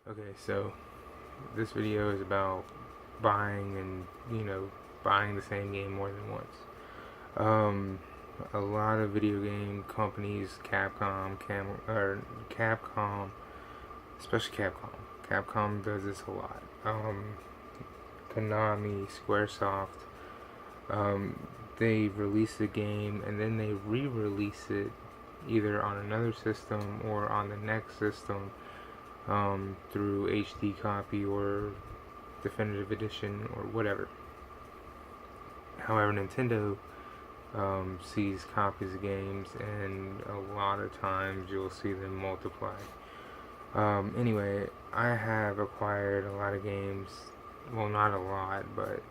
Okay, so this video is about buying and, buying the same game more than once. Um, a lot of video game companies, Capcom, especially Capcom does this a lot. Konami, Squaresoft, they release a game and then they re-release it either on another system or on the next system through HD copy or definitive edition or whatever. However, Nintendo sees copies of games, and a lot of times you'll see them multiply. Anyway, I have acquired a lot of games. Well, not a lot, but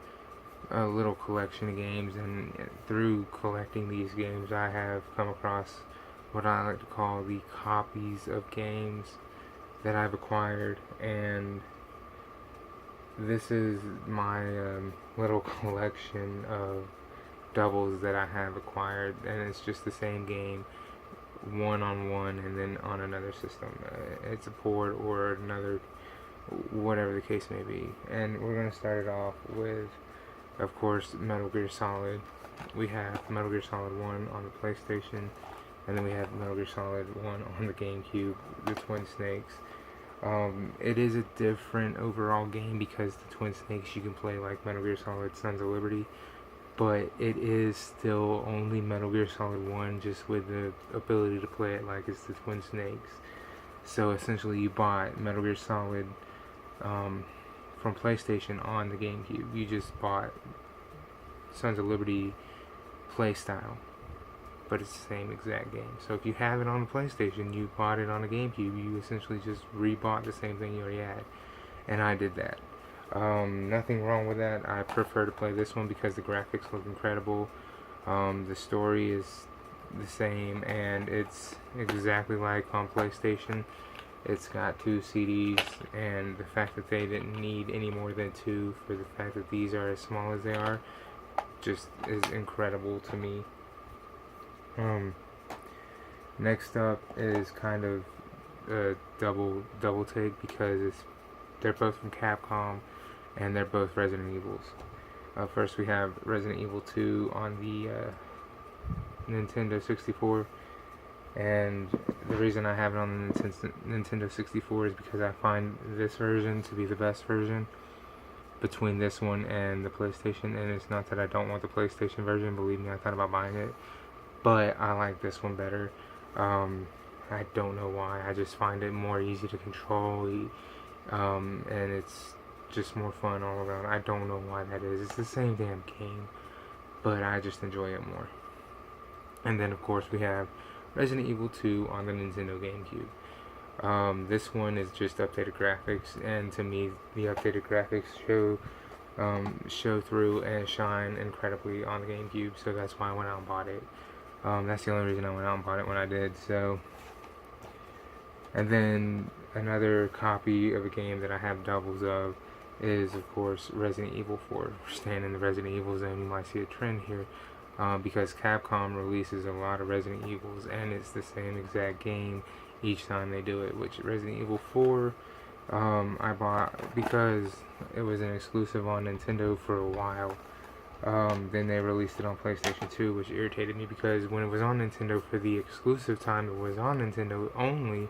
a little collection of games, and through collecting these games, I have come across what I like to call the copies of games that I've acquired, and this is my little collection of doubles that I have acquired, and it's just the same game, one on one, and then on another system. It's a port or another, whatever the case may be. And we're going to start it off with, of course, Metal Gear Solid. We have Metal Gear Solid 1 on the PlayStation, and then we have Metal Gear Solid 1 on the GameCube, the Twin Snakes. It is a different overall game because the Twin Snakes you can play like Metal Gear Solid Sons of Liberty, but it is still only Metal Gear Solid 1, just with the ability to play it like it's the Twin Snakes. So essentially you bought Metal Gear Solid from PlayStation on the GameCube. You just bought Sons of Liberty playstyle, but it's the same exact game. So if you have it on the PlayStation, you bought it on the GameCube, you essentially just rebought the same thing you already had. And I did that. Nothing wrong with that. I prefer to play this one because the graphics look incredible. The story is the same, and it's exactly like on PlayStation. It's got 2 CDs, and the fact that they didn't need any more than 2 for the fact that these are as small as they are just is incredible to me. Next up is kind of a double take because they're both from Capcom and they're both Resident Evils. First we have Resident Evil 2 on the Nintendo 64, and the reason I have it on the Nintendo 64 is because I find this version to be the best version between this one and the PlayStation. And it's not that I don't want the PlayStation version, believe me, I thought about buying it, but I like this one better. I don't know why, I just find it more easy to control, and it's just more fun all around. I don't know why that is. It's the same damn game, but I just enjoy it more. And then of course we have Resident Evil 2 on the Nintendo GameCube. This one is just updated graphics, and to me the updated graphics show through and shine incredibly on the GameCube, so that's why I went out and bought it. That's the only reason I went out and bought it when I did. So, and then another copy of a game that I have doubles of is, of course, Resident Evil 4. We're staying in the Resident Evil zone. You might see a trend here because Capcom releases a lot of Resident Evils, and it's the same exact game each time they do it. Which Resident Evil 4 I bought because it was an exclusive on Nintendo for a while. Then they released it on PlayStation 2, which irritated me because when it was on Nintendo for the exclusive time it was on Nintendo only,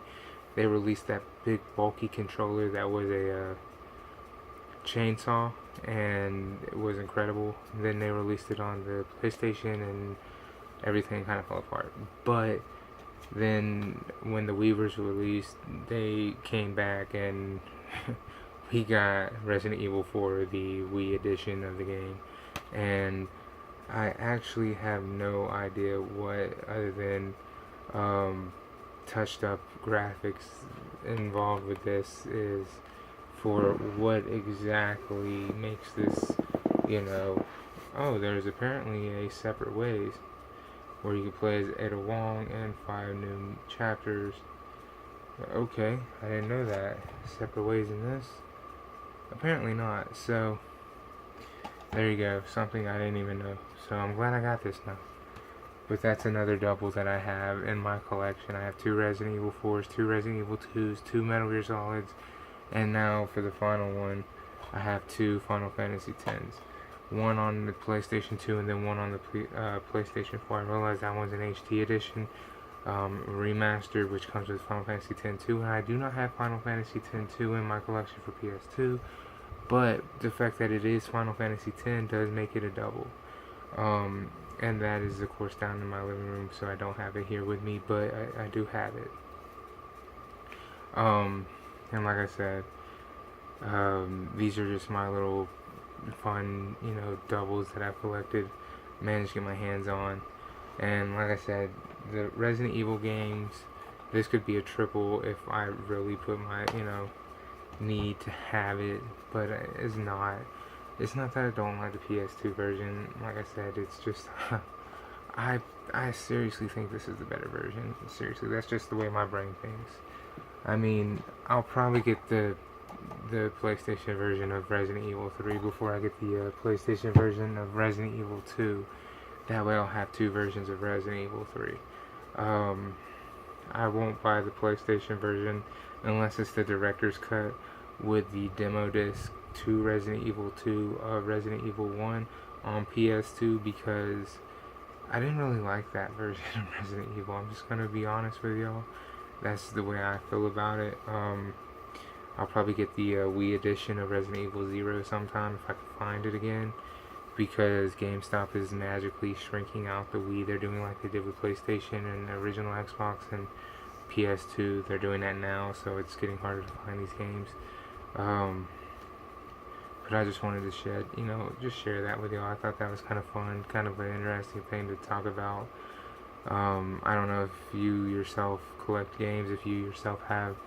they released that big bulky controller that was a chainsaw, and it was incredible. Then they released it on the PlayStation and everything kind of fell apart. But then when the Weavers released, they came back and we got Resident Evil 4, the Wii edition of the game. And I actually have no idea what, other than touched up graphics involved with this, is for what exactly makes this, oh, there's apparently a separate ways where you can play as Ada Wong and 5 new chapters. Okay, I didn't know that. Separate ways in this? Apparently not. So there you go, something I didn't even know. So I'm glad I got this now. But that's another double that I have in my collection. I have 2 Resident Evil 4s, 2 Resident Evil 2s, 2 Metal Gear Solids, And now for the final one, I have 2 Final Fantasy X. One on the PlayStation 2 and then one on the PlayStation 4. I realized that one's an HD edition, remastered, which comes with Final Fantasy X-2. And I do not have Final Fantasy X-2 in my collection for PS2, but the fact that it is Final Fantasy X does make it a double. And that is, of course, down in my living room, so I don't have it here with me, but I do have it. And like I said, these are just my little fun, doubles that I've collected, managed to get my hands on. And like I said, the Resident Evil games, this could be a triple if I really put my, need to have it, but it's not. It's not that I don't like the PS2 version. Like I said, it's just I seriously think this is the better version. Seriously, that's just the way my brain thinks. I mean, I'll probably get the PlayStation version of Resident Evil 3 before I get the PlayStation version of Resident Evil 2. That way I'll have 2 versions of Resident Evil 3. I won't buy the PlayStation version unless it's the director's cut with the demo disc to Resident Evil 2 of Resident Evil 1 on PS2, because I didn't really like that version of Resident Evil. I'm just gonna be honest with y'all. That's the way I feel about it. I'll probably get the Wii edition of Resident Evil 0 sometime if I can find it again, because GameStop is magically shrinking out the Wii. They're doing like they did with PlayStation and the original Xbox and PS2. They're doing that now, so it's getting harder to find these games. But I just wanted to share that with y'all. I thought that was kind of fun, kind of an interesting thing to talk about. I don't know if you yourself collect games, if you yourself have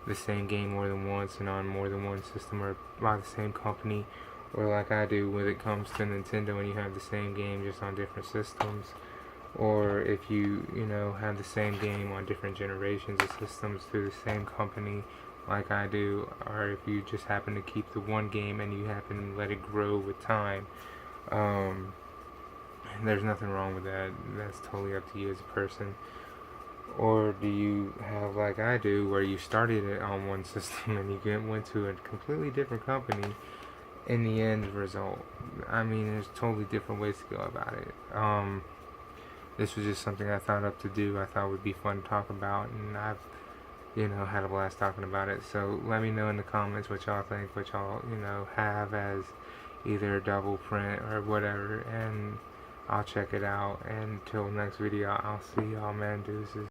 the same game more than once and on more than one system, or by the same company, or like I do when it comes to Nintendo and you have the same game just on different systems, or if you have the same game on different generations of systems through the same company like I do, or if you just happen to keep the one game and you happen to let it grow with time. There's nothing wrong with that. That's totally up to you as a person. Or do you have, like I do, where you started it on one system and you went to a completely different company in the end result? I mean, there's totally different ways to go about it. This was just something I thought up to do. I thought would be fun to talk about, and I've had a blast talking about it. So let me know in the comments what y'all think, what y'all have as either a double print or whatever, and I'll check it out. And until next video, I'll see y'all, man. Deuces.